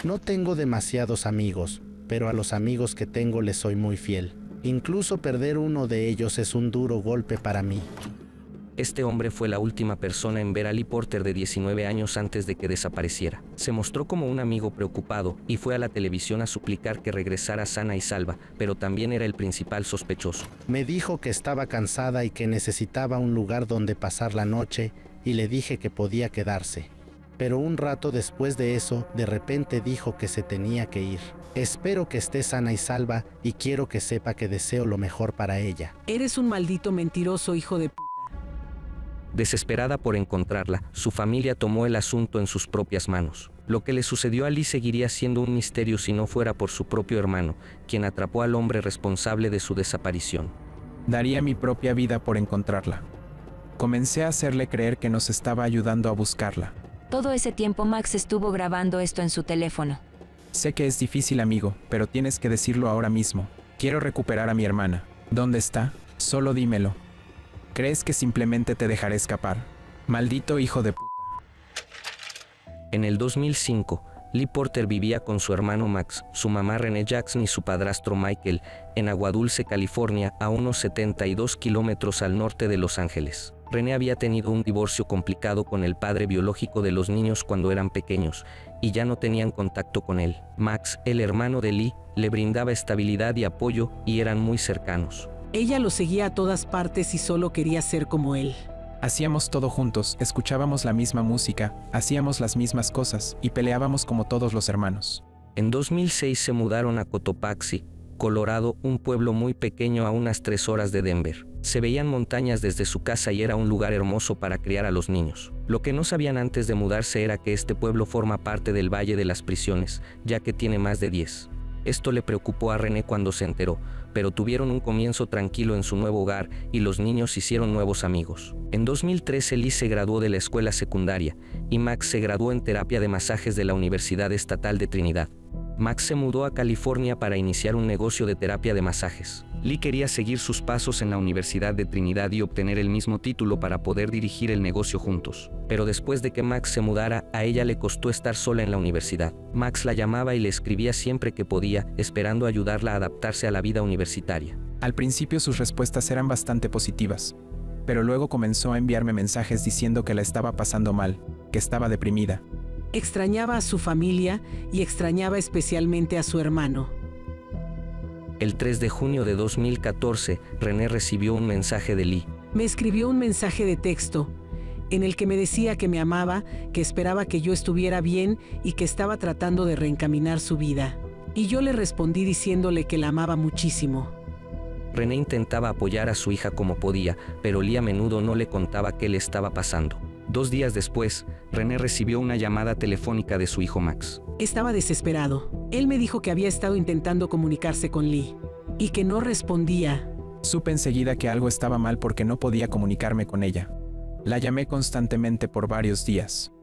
No tengo demasiados amigos, pero a los amigos que tengo les soy muy fiel. Incluso perder uno de ellos es un duro golpe para mí. Este hombre fue la última persona en ver a Lee Porter de 19 años antes de que desapareciera. Se mostró como un amigo preocupado y fue a la televisión a suplicar que regresara sana y salva, pero también era el principal sospechoso. Me dijo que estaba cansada y que necesitaba un lugar donde pasar la noche y le dije que podía quedarse. Pero un rato después de eso, de repente dijo que se tenía que ir. Espero que esté sana y salva y quiero que sepa que deseo lo mejor para ella. Eres un maldito mentiroso, hijo de p***. Desesperada por encontrarla, su familia tomó el asunto en sus propias manos. Lo que le sucedió a Lee seguiría siendo un misterio si no fuera por su propio hermano, quien atrapó al hombre responsable de su desaparición. Daría mi propia vida por encontrarla. Comencé a hacerle creer que nos estaba ayudando a buscarla. Todo ese tiempo Max estuvo grabando esto en su teléfono. Sé que es difícil, amigo, pero tienes que decirlo ahora mismo. Quiero recuperar a mi hermana. ¿Dónde está? Solo dímelo. ¿Crees que simplemente te dejaré escapar? Maldito hijo de p***. En el 2005, Lee Porter vivía con su hermano Max, su mamá Renee Jackson y su padrastro Michael, en Agua Dulce, California, a unos 72 kilómetros al norte de Los Ángeles. Renee había tenido un divorcio complicado con el padre biológico de los niños cuando eran pequeños, y ya no tenían contacto con él. Max, el hermano de Lee, le brindaba estabilidad y apoyo, y eran muy cercanos. Ella lo seguía a todas partes y solo quería ser como él. Hacíamos todo juntos, escuchábamos la misma música, hacíamos las mismas cosas y peleábamos como todos los hermanos. En 2006 se mudaron a Cotopaxi, Colorado, un pueblo muy pequeño a unas 3 horas de Denver. Se veían montañas desde su casa y era un lugar hermoso para criar a los niños. Lo que no sabían antes de mudarse era que este pueblo forma parte del Valle de las Prisiones, ya que tiene más de 10. Esto le preocupó a Renee cuando se enteró, pero tuvieron un comienzo tranquilo en su nuevo hogar y los niños hicieron nuevos amigos. En 2013 Lee se graduó de la escuela secundaria y Max se graduó en terapia de masajes de la Universidad Estatal de Trinidad. Max se mudó a California para iniciar un negocio de terapia de masajes. Lee quería seguir sus pasos en la Universidad de Trinidad y obtener el mismo título para poder dirigir el negocio juntos. Pero después de que Max se mudara, a ella le costó estar sola en la universidad. Max la llamaba y le escribía siempre que podía, esperando ayudarla a adaptarse a la vida universitaria. Al principio sus respuestas eran bastante positivas, pero luego comenzó a enviarme mensajes diciendo que la estaba pasando mal, que estaba deprimida. Extrañaba a su familia y extrañaba especialmente a su hermano. El 3 de junio de 2014, Renee recibió un mensaje de Lee. Me escribió un mensaje de texto en el que me decía que me amaba, que esperaba que yo estuviera bien y que estaba tratando de reencaminar su vida. Y yo le respondí diciéndole que la amaba muchísimo. Renee intentaba apoyar a su hija como podía, pero Lee a menudo no le contaba qué le estaba pasando. 2 días después, Renee recibió una llamada telefónica de su hijo Max. Estaba desesperado. Él me dijo que había estado intentando comunicarse con Lee y que no respondía. Supe enseguida que algo estaba mal porque no podía comunicarme con ella. La llamé constantemente por varios días.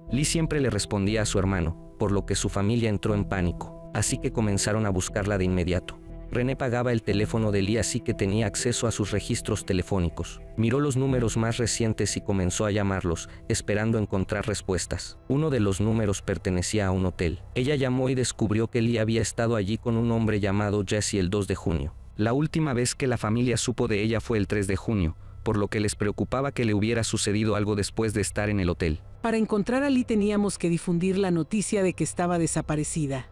Lee siempre le respondía a su hermano, por lo que su familia entró en pánico, así que comenzaron a buscarla de inmediato. Renee pagaba el teléfono de Lee, así que tenía acceso a sus registros telefónicos. Miró los números más recientes y comenzó a llamarlos, esperando encontrar respuestas. Uno de los números pertenecía a un hotel. Ella llamó y descubrió que Lee había estado allí con un hombre llamado Jesse el 2 de junio. La última vez que la familia supo de ella fue el 3 de junio, por lo que les preocupaba que le hubiera sucedido algo después de estar en el hotel. Para encontrar a Lee teníamos que difundir la noticia de que estaba desaparecida.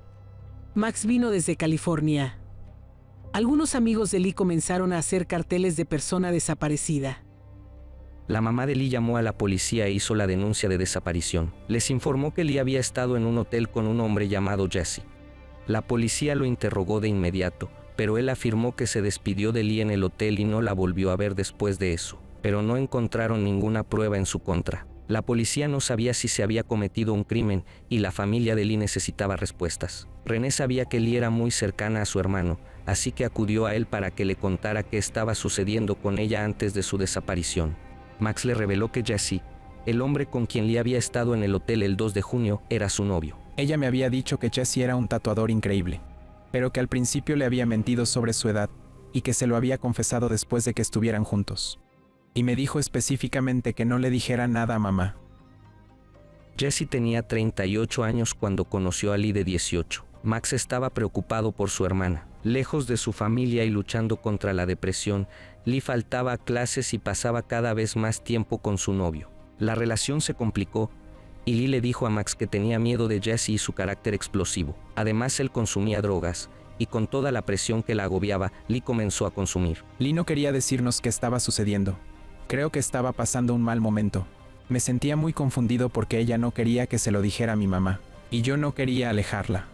Max vino desde California. Algunos amigos de Lee comenzaron a hacer carteles de persona desaparecida. La mamá de Lee llamó a la policía e hizo la denuncia de desaparición. Les informó que Lee había estado en un hotel con un hombre llamado Jesse. La policía lo interrogó de inmediato, pero él afirmó que se despidió de Lee en el hotel y no la volvió a ver después de eso. Pero no encontraron ninguna prueba en su contra. La policía no sabía si se había cometido un crimen y la familia de Lee necesitaba respuestas. Renee sabía que Lee era muy cercana a su hermano, así que acudió a él para que le contara qué estaba sucediendo con ella antes de su desaparición. Max le reveló que Jesse, el hombre con quien Lee había estado en el hotel el 2 de junio, era su novio. Ella me había dicho que Jesse era un tatuador increíble, pero que al principio le había mentido sobre su edad y que se lo había confesado después de que estuvieran juntos. Y me dijo específicamente que no le dijera nada a mamá. Jesse tenía 38 años cuando conoció a Lee de 18. Max estaba preocupado por su hermana. Lejos de su familia y luchando contra la depresión, Lee faltaba a clases y pasaba cada vez más tiempo con su novio. La relación se complicó y Lee le dijo a Max que tenía miedo de Jesse y su carácter explosivo. Además, él consumía drogas y con toda la presión que la agobiaba, Lee comenzó a consumir. Lee no quería decirnos qué estaba sucediendo. Creo que estaba pasando un mal momento. Me sentía muy confundido porque ella no quería que se lo dijera a mi mamá, y yo no quería alejarla.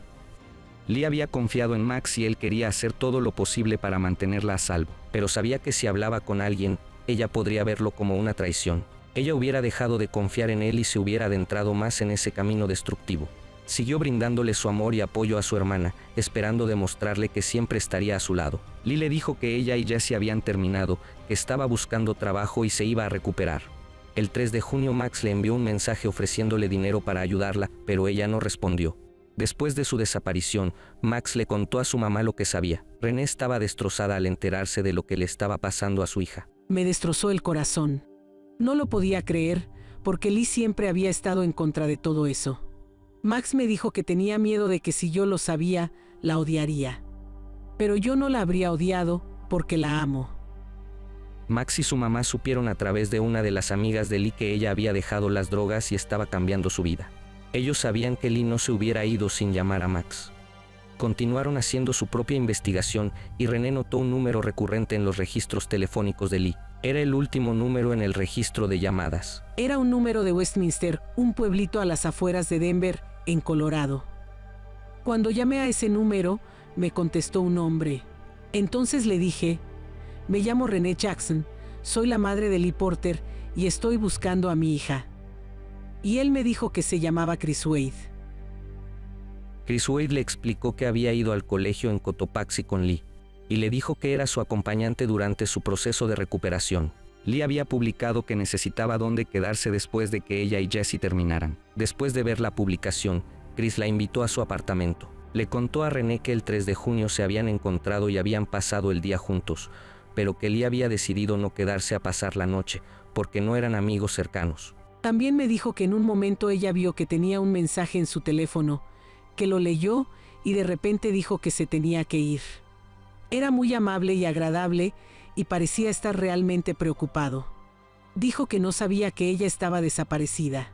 Lee había confiado en Max y él quería hacer todo lo posible para mantenerla a salvo, pero sabía que si hablaba con alguien, ella podría verlo como una traición. Ella hubiera dejado de confiar en él y se hubiera adentrado más en ese camino destructivo. Siguió brindándole su amor y apoyo a su hermana, esperando demostrarle que siempre estaría a su lado. Lee le dijo que ella y Jesse habían terminado, que estaba buscando trabajo y se iba a recuperar. El 3 de junio Max le envió un mensaje ofreciéndole dinero para ayudarla, pero ella no respondió. Después de su desaparición, Max le contó a su mamá lo que sabía. René estaba destrozada al enterarse de lo que le estaba pasando a su hija. Me destrozó el corazón. No lo podía creer, porque Lee siempre había estado en contra de todo eso. Max me dijo que tenía miedo de que si yo lo sabía, la odiaría. Pero yo no la habría odiado, porque la amo. Max y su mamá supieron a través de una de las amigas de Lee que ella había dejado las drogas y estaba cambiando su vida. Ellos sabían que Lee no se hubiera ido sin llamar a Max. Continuaron haciendo su propia investigación y René notó un número recurrente en los registros telefónicos de Lee. Era el último número en el registro de llamadas. Era un número de Westminster, un pueblito a las afueras de Denver, en Colorado. Cuando llamé a ese número, me contestó un hombre. Entonces le dije, me llamo René Jackson, soy la madre de Lee Porter y estoy buscando a mi hija. Y él me dijo que se llamaba Chris Wade. Chris Wade le explicó que había ido al colegio en Cotopaxi con Lee, y le dijo que era su acompañante durante su proceso de recuperación. Lee había publicado que necesitaba dónde quedarse después de que ella y Jesse terminaran. Después de ver la publicación, Chris la invitó a su apartamento. Le contó a René que el 3 de junio se habían encontrado y habían pasado el día juntos, pero que Lee había decidido no quedarse a pasar la noche, porque no eran amigos cercanos. También me dijo que en un momento ella vio que tenía un mensaje en su teléfono, que lo leyó y de repente dijo que se tenía que ir. Era muy amable y agradable y parecía estar realmente preocupado. Dijo que no sabía que ella estaba desaparecida.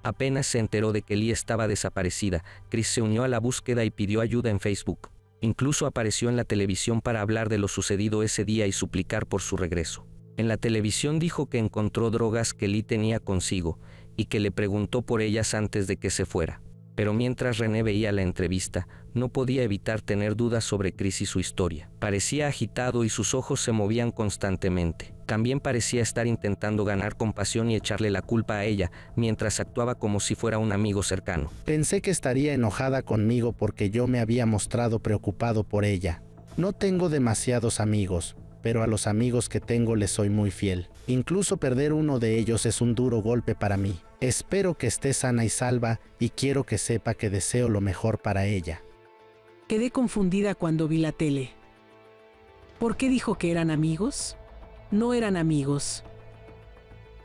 Apenas se enteró de que Lee estaba desaparecida, Chris se unió a la búsqueda y pidió ayuda en Facebook. Incluso apareció en la televisión para hablar de lo sucedido ese día y suplicar por su regreso. En la televisión dijo que encontró drogas que Lee tenía consigo y que le preguntó por ellas antes de que se fuera. Pero mientras René veía la entrevista, no podía evitar tener dudas sobre Chris y su historia. Parecía agitado y sus ojos se movían constantemente. También parecía estar intentando ganar compasión y echarle la culpa a ella, mientras actuaba como si fuera un amigo cercano. Pensé que estaría enojada conmigo porque yo me había mostrado preocupado por ella. No tengo demasiados amigos, pero a los amigos que tengo les soy muy fiel. Incluso perder uno de ellos es un duro golpe para mí. Espero que esté sana y salva y quiero que sepa que deseo lo mejor para ella. Quedé confundida cuando vi la tele. ¿Por qué dijo que eran amigos? No eran amigos.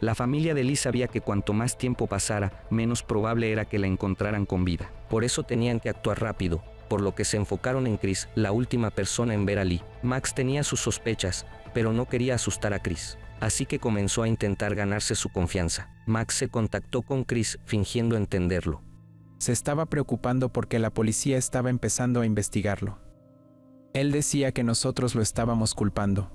La familia de Lee sabía que cuanto más tiempo pasara, menos probable era que la encontraran con vida. Por eso tenían que actuar rápido, por lo que se enfocaron en Chris, la última persona en ver a Lee. Max tenía sus sospechas, pero no quería asustar a Chris. Así que comenzó a intentar ganarse su confianza. Max se contactó con Chris fingiendo entenderlo. Se estaba preocupando porque la policía estaba empezando a investigarlo. Él decía que nosotros lo estábamos culpando.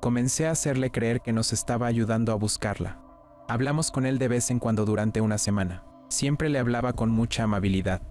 Comencé a hacerle creer que nos estaba ayudando a buscarla. Hablamos con él de vez en cuando durante una semana. Siempre le hablaba con mucha amabilidad.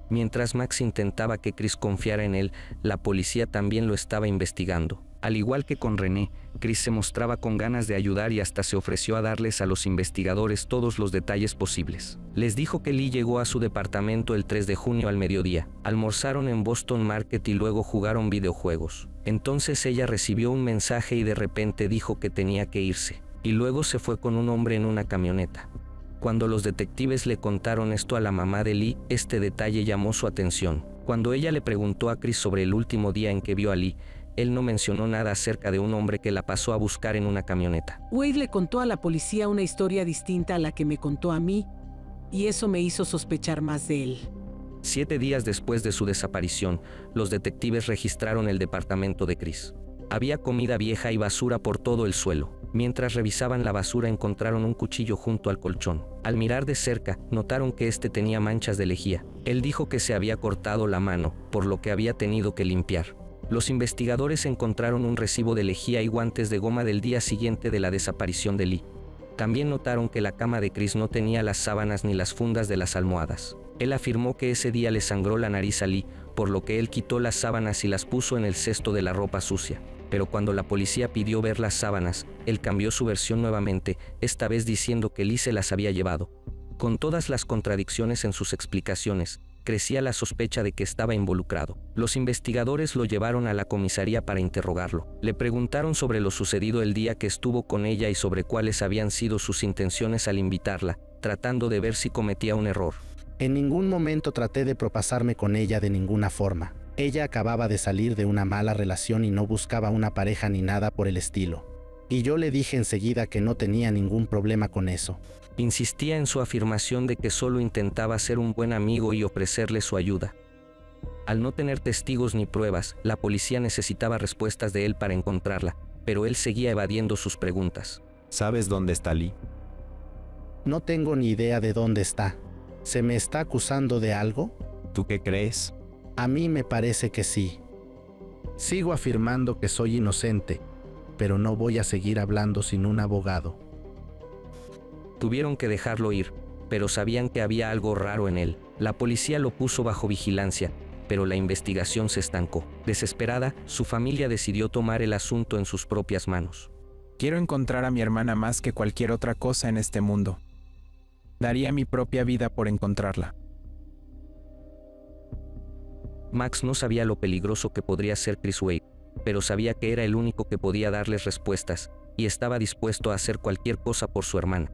Mientras Max intentaba que Chris confiara en él, la policía también lo estaba investigando. Al igual que con René, Chris se mostraba con ganas de ayudar y hasta se ofreció a darles a los investigadores todos los detalles posibles. Les dijo que Lee llegó a su departamento el 3 de junio al mediodía. Almorzaron en Boston Market y luego jugaron videojuegos. Entonces ella recibió un mensaje y de repente dijo que tenía que irse. Y luego se fue con un hombre en una camioneta. Cuando los detectives le contaron esto a la mamá de Lee, este detalle llamó su atención. Cuando ella le preguntó a Chris sobre el último día en que vio a Lee, él no mencionó nada acerca de un hombre que la pasó a buscar en una camioneta. Wade le contó a la policía una historia distinta a la que me contó a mí, y eso me hizo sospechar más de él. 7 días después de su desaparición, los detectives registraron el departamento de Chris. Había comida vieja y basura por todo el suelo. Mientras revisaban la basura encontraron un cuchillo junto al colchón. Al mirar de cerca, notaron que este tenía manchas de lejía. Él dijo que se había cortado la mano, por lo que había tenido que limpiar. Los investigadores encontraron un recibo de lejía y guantes de goma del día siguiente de la desaparición de Lee. También notaron que la cama de Chris no tenía las sábanas ni las fundas de las almohadas. Él afirmó que ese día le sangró la nariz a Lee, por lo que él quitó las sábanas y las puso en el cesto de la ropa sucia. Pero cuando la policía pidió ver las sábanas, él cambió su versión nuevamente, esta vez diciendo que Lee se las había llevado. Con todas las contradicciones en sus explicaciones, crecía la sospecha de que estaba involucrado. Los investigadores lo llevaron a la comisaría para interrogarlo. Le preguntaron sobre lo sucedido el día que estuvo con ella y sobre cuáles habían sido sus intenciones al invitarla, tratando de ver si cometía un error. En ningún momento traté de propasarme con ella de ninguna forma. Ella acababa de salir de una mala relación y no buscaba una pareja ni nada por el estilo. Y yo le dije enseguida que no tenía ningún problema con eso. Insistía en su afirmación de que solo intentaba ser un buen amigo y ofrecerle su ayuda. Al no tener testigos ni pruebas, la policía necesitaba respuestas de él para encontrarla, pero él seguía evadiendo sus preguntas. ¿Sabes dónde está Lee? No tengo ni idea de dónde está. ¿Se me está acusando de algo? ¿Tú qué crees? A mí me parece que sí. Sigo afirmando que soy inocente, pero no voy a seguir hablando sin un abogado. Tuvieron que dejarlo ir, pero sabían que había algo raro en él. La policía lo puso bajo vigilancia, pero la investigación se estancó. Desesperada, su familia decidió tomar el asunto en sus propias manos. Quiero encontrar a mi hermana más que cualquier otra cosa en este mundo. Daría mi propia vida por encontrarla. Max no sabía lo peligroso que podría ser Chris Wade, pero sabía que era el único que podía darles respuestas, y estaba dispuesto a hacer cualquier cosa por su hermana.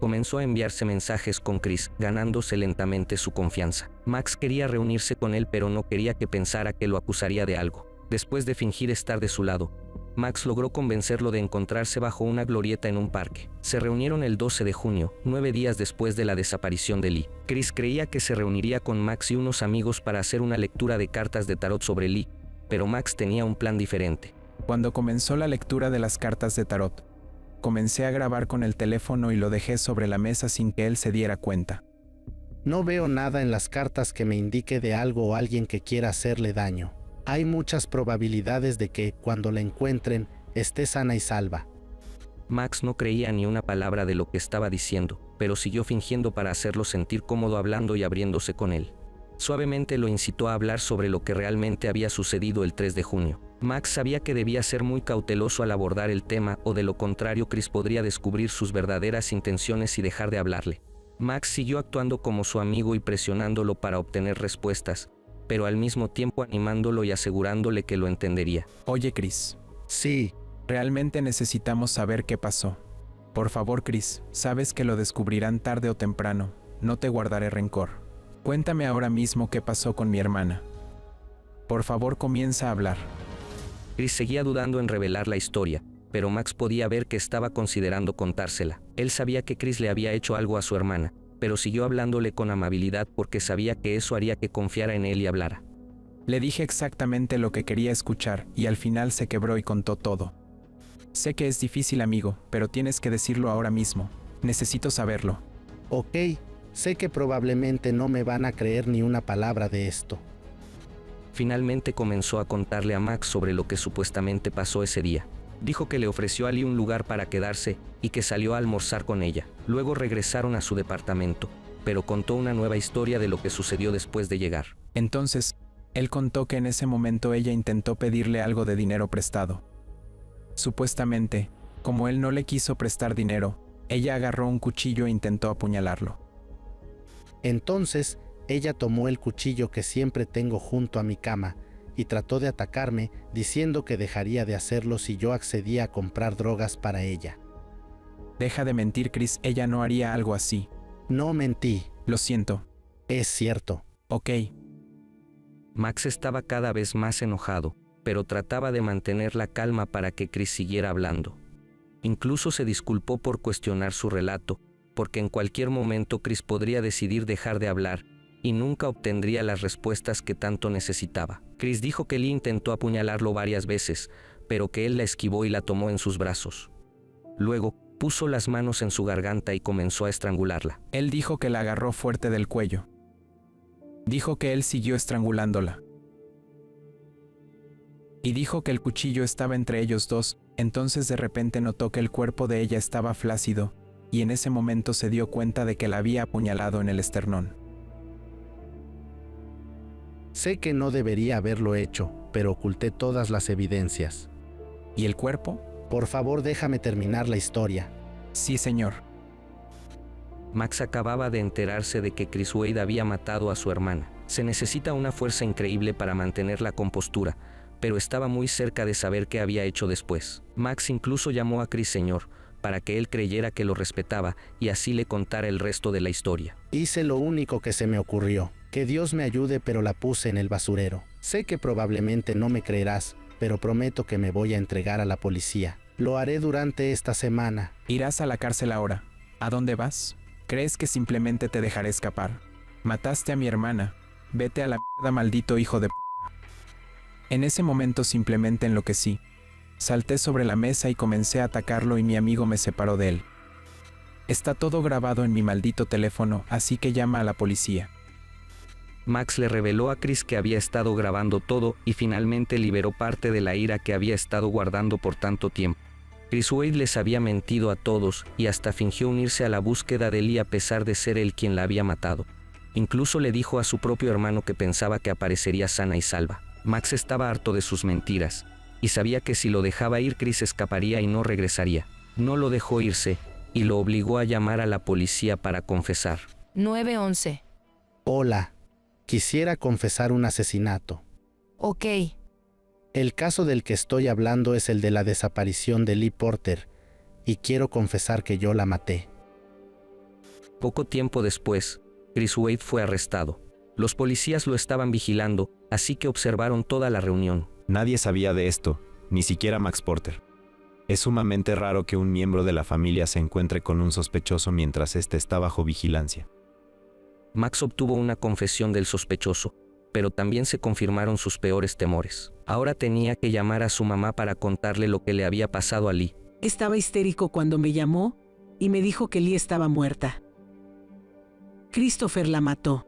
Comenzó a enviarse mensajes con Chris, ganándose lentamente su confianza. Max quería reunirse con él, pero no quería que pensara que lo acusaría de algo. Después de fingir estar de su lado, Max logró convencerlo de encontrarse bajo una glorieta en un parque. Se reunieron el 12 de junio, 9 días después de la desaparición de Lee. Chris creía que se reuniría con Max y unos amigos para hacer una lectura de cartas de tarot sobre Lee, pero Max tenía un plan diferente. Cuando comenzó la lectura de las cartas de tarot, comencé a grabar con el teléfono y lo dejé sobre la mesa sin que él se diera cuenta. No veo nada en las cartas que me indique de algo o alguien que quiera hacerle daño. Hay muchas probabilidades de que, cuando la encuentren, esté sana y salva. Max no creía ni una palabra de lo que estaba diciendo, pero siguió fingiendo para hacerlo sentir cómodo hablando y abriéndose con él. Suavemente lo incitó a hablar sobre lo que realmente había sucedido el 3 de junio. Max sabía que debía ser muy cauteloso al abordar el tema, o de lo contrario Chris podría descubrir sus verdaderas intenciones y dejar de hablarle. Max siguió actuando como su amigo y presionándolo para obtener respuestas, pero al mismo tiempo animándolo y asegurándole que lo entendería. Oye, Chris. Sí. Realmente necesitamos saber qué pasó. Por favor, Chris, sabes que lo descubrirán tarde o temprano. No te guardaré rencor. Cuéntame ahora mismo qué pasó con mi hermana. Por favor, comienza a hablar. Chris seguía dudando en revelar la historia, pero Max podía ver que estaba considerando contársela. Él sabía que Chris le había hecho algo a su hermana, pero siguió hablándole con amabilidad porque sabía que eso haría que confiara en él y hablara. Le dije exactamente lo que quería escuchar y al final se quebró y contó todo. Sé que es difícil, amigo, pero tienes que decirlo ahora mismo. Necesito saberlo. Ok, sé que probablemente no me van a creer ni una palabra de esto. Finalmente comenzó a contarle a Max sobre lo que supuestamente pasó ese día. Dijo que le ofreció a Lee un lugar para quedarse y que salió a almorzar con ella. Luego regresaron a su departamento, pero contó una nueva historia de lo que sucedió después de llegar. Entonces, él contó que en ese momento ella intentó pedirle algo de dinero prestado. Supuestamente, como él no le quiso prestar dinero, ella agarró un cuchillo e intentó apuñalarlo. Entonces, ella tomó el cuchillo que siempre tengo junto a mi cama y trató de atacarme diciendo que dejaría de hacerlo si yo accedía a comprar drogas para ella. Deja de mentir, Chris, ella no haría algo así. No mentí. Lo siento. Es cierto. Ok. Max estaba cada vez más enojado, pero trataba de mantener la calma para que Chris siguiera hablando. Incluso se disculpó por cuestionar su relato, porque en cualquier momento Chris podría decidir dejar de hablar y nunca obtendría las respuestas que tanto necesitaba. Chris dijo que Lee intentó apuñalarlo varias veces, pero que él la esquivó y la tomó en sus brazos. Luego, puso las manos en su garganta y comenzó a estrangularla. Él dijo que la agarró fuerte del cuello. Dijo que él siguió estrangulándola. Y dijo que el cuchillo estaba entre ellos dos. Entonces de repente notó que el cuerpo de ella estaba flácido, y en ese momento se dio cuenta de que la había apuñalado en el esternón. Sé que no debería haberlo hecho, pero oculté todas las evidencias. ¿Y el cuerpo? Por favor, déjame terminar la historia. Sí, señor. Max acababa de enterarse de que Chris Wade había matado a su hermana. Se necesita una fuerza increíble para mantener la compostura, pero estaba muy cerca de saber qué había hecho después. Max incluso llamó a Chris señor, para que él creyera que lo respetaba y así le contara el resto de la historia. Hice lo único que se me ocurrió. Que Dios me ayude, pero la puse en el basurero. Sé que probablemente no me creerás, pero prometo que me voy a entregar a la policía. Lo haré durante esta semana. Irás a la cárcel ahora. ¿A dónde vas? ¿Crees que simplemente te dejaré escapar? Mataste a mi hermana. Vete a la mierda, maldito hijo de p***. En ese momento simplemente enloquecí. Salté sobre la mesa y comencé a atacarlo y mi amigo me separó de él. Está todo grabado en mi maldito teléfono, así que llama a la policía. Max le reveló a Chris que había estado grabando todo y finalmente liberó parte de la ira que había estado guardando por tanto tiempo. Chris Wade les había mentido a todos y hasta fingió unirse a la búsqueda de Lee a pesar de ser él quien la había matado. Incluso le dijo a su propio hermano que pensaba que aparecería sana y salva. Max estaba harto de sus mentiras y sabía que si lo dejaba ir Chris escaparía y no regresaría. No lo dejó irse y lo obligó a llamar a la policía para confesar. 911. Hola. Quisiera confesar un asesinato. Ok. El caso del que estoy hablando es el de la desaparición de Lee Porter, y quiero confesar que yo la maté. Poco tiempo después, Chris Wade fue arrestado. Los policías lo estaban vigilando, así que observaron toda la reunión. Nadie sabía de esto, ni siquiera Max Porter. Es sumamente raro que un miembro de la familia se encuentre con un sospechoso mientras éste está bajo vigilancia. Max obtuvo una confesión del sospechoso, pero también se confirmaron sus peores temores. Ahora tenía que llamar a su mamá para contarle lo que le había pasado a Lee. Estaba histérico cuando me llamó y me dijo que Lee estaba muerta. Christopher la mató.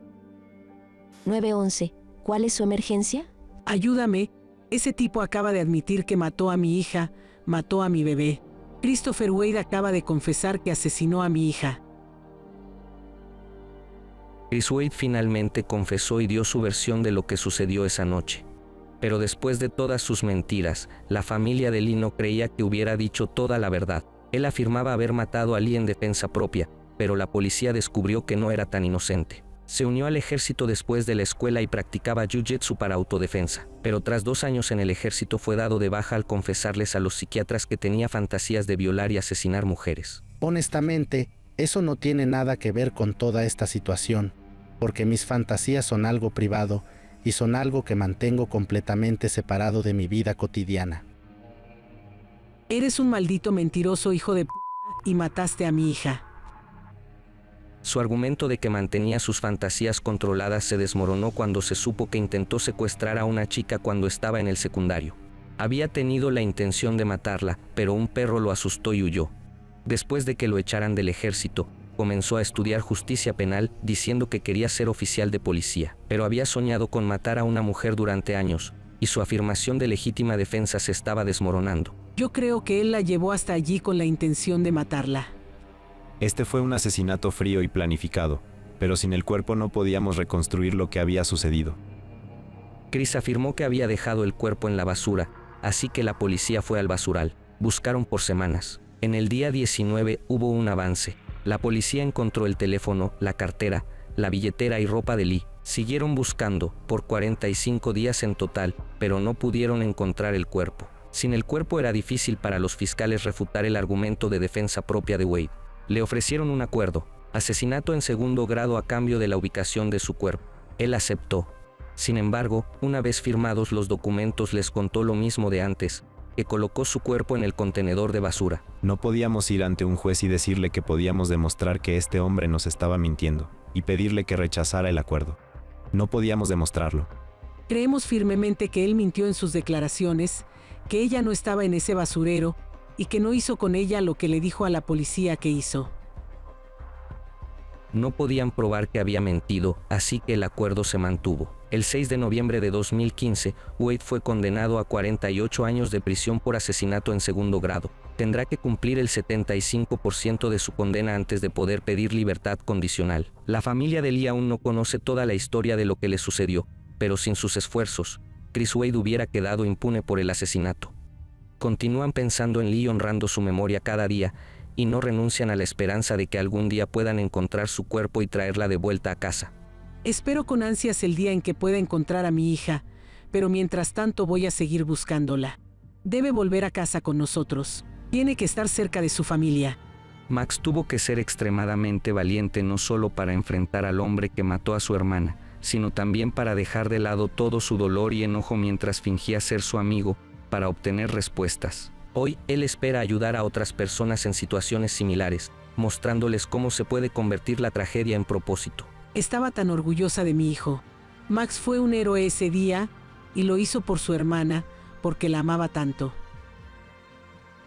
911. ¿Cuál es su emergencia? Ayúdame, ese tipo acaba de admitir que mató a mi hija, mató a mi bebé. Christopher Wade acaba de confesar que asesinó a mi hija. Chris Wade finalmente confesó y dio su versión de lo que sucedió esa noche. Pero después de todas sus mentiras, la familia de Lee no creía que hubiera dicho toda la verdad. Él afirmaba haber matado a Lee en defensa propia, pero la policía descubrió que no era tan inocente. Se unió al ejército después de la escuela y practicaba jiu-jitsu para autodefensa. Pero tras 2 años en el ejército fue dado de baja al confesarles a los psiquiatras que tenía fantasías de violar y asesinar mujeres. Honestamente, eso no tiene nada que ver con toda esta situación, porque mis fantasías son algo privado y son algo que mantengo completamente separado de mi vida cotidiana. Eres un maldito mentiroso hijo de p*** y mataste a mi hija. Su argumento de que mantenía sus fantasías controladas se desmoronó cuando se supo que intentó secuestrar a una chica cuando estaba en el secundario. Había tenido la intención de matarla, pero un perro lo asustó y huyó. Después de que lo echaran del ejército, comenzó a estudiar justicia penal diciendo que quería ser oficial de policía, pero había soñado con matar a una mujer durante años, y su afirmación de legítima defensa se estaba desmoronando. Yo creo que él la llevó hasta allí con la intención de matarla. Este fue un asesinato frío y planificado, pero sin el cuerpo no podíamos reconstruir lo que había sucedido. Chris afirmó que había dejado el cuerpo en la basura, así que la policía fue al basural. Buscaron por semanas. En el día 19 hubo un avance. La policía encontró el teléfono, la cartera, la billetera y ropa de Lee. Siguieron buscando por 45 días en total, pero no pudieron encontrar el cuerpo. Sin el cuerpo era difícil para los fiscales refutar el argumento de defensa propia de Wade. Le ofrecieron un acuerdo, asesinato en segundo grado a cambio de la ubicación de su cuerpo. Él aceptó. Sin embargo, una vez firmados los documentos les contó lo mismo de antes, que colocó su cuerpo en el contenedor de basura. No podíamos ir ante un juez y decirle que podíamos demostrar que este hombre nos estaba mintiendo, y pedirle que rechazara el acuerdo. No podíamos demostrarlo. Creemos firmemente que él mintió en sus declaraciones, que ella no estaba en ese basurero y que no hizo con ella lo que le dijo a la policía que hizo. No podían probar que había mentido, así que el acuerdo se mantuvo. El 6 de noviembre de 2015, Wade fue condenado a 48 años de prisión por asesinato en segundo grado. Tendrá que cumplir el 75% de su condena antes de poder pedir libertad condicional. La familia de Lee aún no conoce toda la historia de lo que le sucedió, pero sin sus esfuerzos, Chris Wade hubiera quedado impune por el asesinato. Continúan pensando en Lee y honrando su memoria cada día, y no renuncian a la esperanza de que algún día puedan encontrar su cuerpo y traerla de vuelta a casa. Espero con ansias el día en que pueda encontrar a mi hija, pero mientras tanto voy a seguir buscándola. Debe volver a casa con nosotros. Tiene que estar cerca de su familia. Max tuvo que ser extremadamente valiente no solo para enfrentar al hombre que mató a su hermana, sino también para dejar de lado todo su dolor y enojo mientras fingía ser su amigo, para obtener respuestas. Hoy, él espera ayudar a otras personas en situaciones similares, mostrándoles cómo se puede convertir la tragedia en propósito. Estaba tan orgullosa de mi hijo. Max fue un héroe ese día y lo hizo por su hermana, porque la amaba tanto.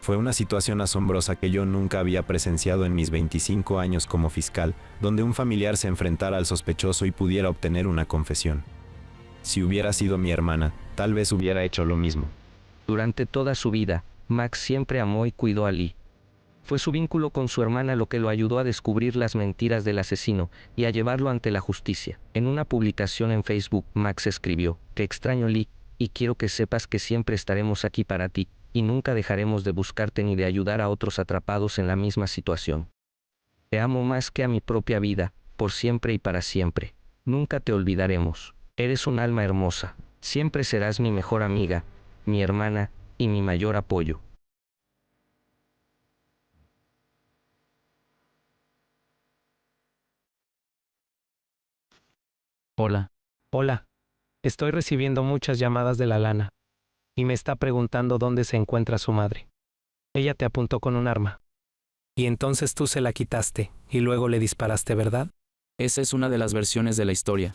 Fue una situación asombrosa que yo nunca había presenciado en mis 25 años como fiscal, donde un familiar se enfrentara al sospechoso y pudiera obtener una confesión. Si hubiera sido mi hermana, tal vez hubiera hecho lo mismo. Durante toda su vida, Max siempre amó y cuidó a Lee. Fue su vínculo con su hermana lo que lo ayudó a descubrir las mentiras del asesino y a llevarlo ante la justicia. En una publicación en Facebook, Max escribió: "Te extraño, Lee, y quiero que sepas que siempre estaremos aquí para ti, y nunca dejaremos de buscarte ni de ayudar a otros atrapados en la misma situación. Te amo más que a mi propia vida, por siempre y para siempre. Nunca te olvidaremos. Eres un alma hermosa. Siempre serás mi mejor amiga, mi hermana y mi mayor apoyo". Hola. Hola. Estoy recibiendo muchas llamadas de la Lana. Y me está preguntando dónde se encuentra su madre. Ella te apuntó con un arma. Y entonces tú se la quitaste, y luego le disparaste, ¿verdad? Esa es una de las versiones de la historia.